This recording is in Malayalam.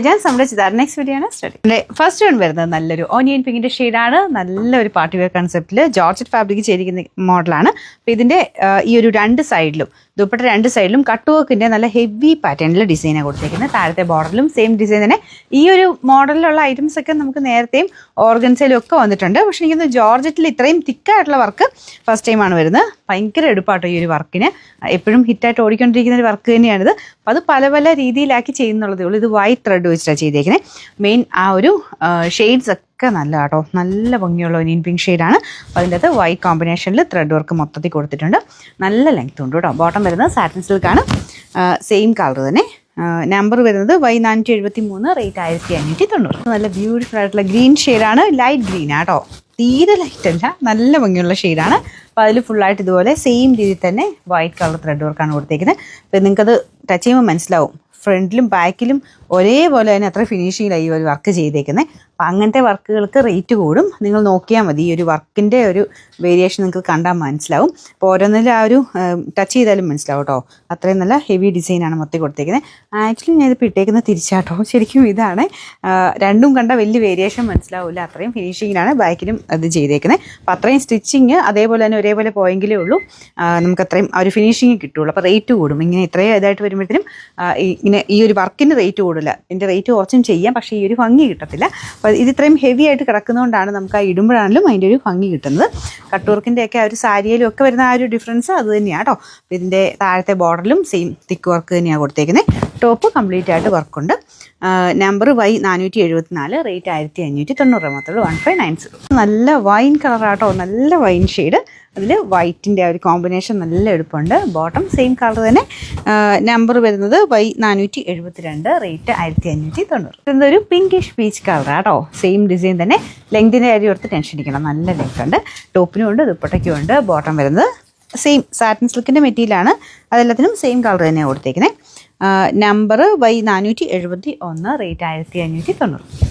ഞാൻ സംരക്ഷിതാറ് നെക്സ്റ്റ് വീഡിയോ ആണ് സ്റ്റഡി. ഫസ്റ്റ് വൺ വരുന്നത് നല്ലൊരു ഓനിയൻ പിങ്കിന്റെ ഷെയ്ഡാണ്. നല്ലൊരു പാർട്ടി വെയർ കൺസെപ്റ്റിൽ ജോർജറ്റ് ഫാബ്രിക് ചെയ്തിരിക്കുന്ന മോഡലാണ്. അപ്പോൾ ഇതിന്റെ ഈ ഒരു രണ്ട് സൈഡിലും ദുപ്പട്ട രണ്ട് സൈഡിലും കട്ട് വർക്കിന്റെ നല്ല ഹെവി പാറ്റേണിൽ ഡിസൈനാണ് കൊടുത്തേക്കുന്നത്. താഴത്തെ ബോർഡറിലും സെയിം ഡിസൈൻ തന്നെ. ഈ ഒരു മോഡലിലുള്ള ഐറ്റംസ് ഒക്കെ നമുക്ക് നേരത്തെയും ഓർഗൻസയിലും ഒക്കെ വന്നിട്ടുണ്ട്. പക്ഷെ എനിക്കൊന്ന് ജോർജറ്റിൽ ഇത്രയും തിക്കായിട്ടുള്ള വർക്ക് ഫസ്റ്റ് ടൈമാണ് വരുന്നത്. ഭയങ്കര എടുപ്പാട്ടോ ഈ ഒരു വർക്കിന്. എപ്പോഴും ഹിറ്റായിട്ട് ഓടിക്കൊണ്ടിരിക്കുന്ന ഒരു വർക്ക് തന്നെയാണിത്. അപ്പോൾ അത് പല പല രീതിയിലാക്കി ചെയ്യുന്നുള്ളതേ ഉള്ളൂ. ഇത് വൈറ്റ് ത്രെഡ് വെച്ചിട്ടാണ് ചെയ്തേക്കുന്നത്. മെയിൻ ആ ഒരു ഷെയ്ഡ്സ് ഒക്കെ നല്ല കേട്ടോ, നല്ല ഭംഗിയുള്ള ഒനിയൻ പിങ്ക് ഷെയ്ഡാണ്. അപ്പോൾ അതിൻ്റെ അകത്ത് വൈറ്റ് കോമ്പിനേഷനിൽ ത്രെഡ് വർക്ക് മൊത്തത്തിൽ കൊടുത്തിട്ടുണ്ട്. നല്ല ലെങ്ത് ഉണ്ട് കേട്ടോ. ബോട്ടം വരുന്നത് സാറ്റിൻ സിൽക്കാണ്. സെയിം കളർ തന്നെ. നമ്പർ വരുന്നത് Y473, റേറ്റ് 1590. നല്ല ബ്യൂട്ടിഫുൾ ആയിട്ടുള്ള ഗ്രീൻ ഷെയ്ഡാണ്. ലൈറ്റ് ഗ്രീൻ ആട്ടോ, തീരെ ലൈറ്റ് അല്ല, നല്ല ഭംഗിയുള്ള ഷെയ്ഡാണ്. അപ്പോൾ അതിൽ ഫുള്ളായിട്ട് ഇതുപോലെ സെയിം രീതിയിൽ തന്നെ വൈറ്റ് കളർ ത്രെഡ് വർക്കാണ് കൊടുത്തേക്കുന്നത്. അപ്പോൾ നിങ്ങൾക്കത് ടച്ച് ചെയ്യുമ്പോൾ മനസ്സിലാവും, ഫ്രണ്ടിലും ബാക്കിലും ഒരേപോലെ തന്നെ അത്ര ഫിനിഷിങ്ങിലായി ഈ ഒരു വർക്ക് ചെയ്തേക്കുന്നത്. അപ്പം അങ്ങനത്തെ വർക്കുകൾക്ക് റേറ്റ് കൂടും. നിങ്ങൾ നോക്കിയാൽ മതി, ഈ ഒരു വർക്കിൻ്റെ ഒരു വേരിയേഷൻ നിങ്ങൾക്ക് കണ്ടാൽ മനസ്സിലാവും. അപ്പോൾ ഓരോന്നിലും ആ ഒരു ടച്ച് ചെയ്താലും മനസ്സിലാവും കേട്ടോ. അത്രയും നല്ല ഹെവി ഡിസൈനാണ് മൊത്തം കൊടുത്തേക്കുന്നത്. ആക്ച്വലി ഞാനിപ്പോൾ ഇട്ടേക്കുന്നത് തിരിച്ചാട്ടോ, ശരിക്കും ഇതാണ്. രണ്ടും കണ്ട വലിയ വേരിയേഷൻ മനസ്സിലാവില്ല, അത്രയും ഫിനിഷിങ്ങിലാണ് ബാക്കിലും അത് ചെയ്തേക്കുന്നത്. അപ്പോൾ അത്രയും സ്റ്റിച്ചിങ് അതേപോലെ തന്നെ ഒരേപോലെ പോയെങ്കിലേ ഉള്ളൂ നമുക്ക് അത്രയും ആ ഒരു ഫിനിഷിങ് കിട്ടുള്ളൂ. അപ്പോൾ റേറ്റ് കൂടും. ഇങ്ങനെ ഇത്രയും ഇതായിട്ട് വരുമ്പോഴത്തേനും ഇങ്ങനെ ഈ ഒരു വർക്കിന് റേറ്റ് കൂടില്ല. ഇതിൻ്റെ റേറ്റ് കുറച്ചും ചെയ്യാം, പക്ഷേ ഈ ഒരു ഭംഗി കിട്ടത്തില്ല. അപ്പോൾ ഇത് ഇത്രയും ഹെവി ആയിട്ട് കിടക്കുന്നതുകൊണ്ടാണ് നമുക്ക് ആ ഇടുമ്പോഴാണെങ്കിലും അതിൻ്റെ ഒരു ഭംഗി കിട്ടുന്നത്. കട്ട് വർക്കിൻ്റെ ഒക്കെ ആ ഒരു സാരിയിലും ഒക്കെ വരുന്ന ആ ഒരു ഡിഫറൻസ് അത് തന്നെയാണ് കേട്ടോ. അപ്പോൾ ഇതിൻ്റെ താഴത്തെ ബോർഡറിലും സെയിം തിക്ക് വർക്ക് തന്നെയാണ് കൊടുത്തേക്കുന്നത്. ടോപ്പ് കംപ്ലീറ്റ് ആയിട്ട് വർക്കുണ്ട്. നമ്പർ Y474, റേറ്റ് 1590 മാത്രമേ ഉള്ളൂ. 1590. നല്ല വൈൻ കളറാട്ടോ, നല്ല വൈൻ ഷെയ്ഡ്. അതിൽ വൈറ്റിൻ്റെ ആ ഒരു കോമ്പിനേഷൻ നല്ല എളുപ്പമുണ്ട്. ബോട്ടം സെയിം കളർ തന്നെ. നമ്പർ വരുന്നത് Y472, റേറ്റ് 1590. ഇതൊരു പിങ്കിഷ് പീച്ച് കളറാട്ടോ, സെയിം ഡിസൈൻ തന്നെ. ലെങ്തിൻ്റെ കാര്യം ഓർത്ത് ടെൻഷൻ അടിക്കണം, നല്ല ലെങ്ത് ഉണ്ട്. ടോപ്പിനും ഉണ്ട്, ദുപ്പട്ടയ്ക്കും ഉണ്ട്. ബോട്ടം വരുന്നത് സെയിം സാറ്റിൻ സിൽക്കിൻ്റെ മെറ്റീരിയലാണ്. അതെല്ലാത്തിനും സെയിം കളർ തന്നെയാണ് കൊടുത്തേക്കുന്നത്. Number Y471, rate 1590.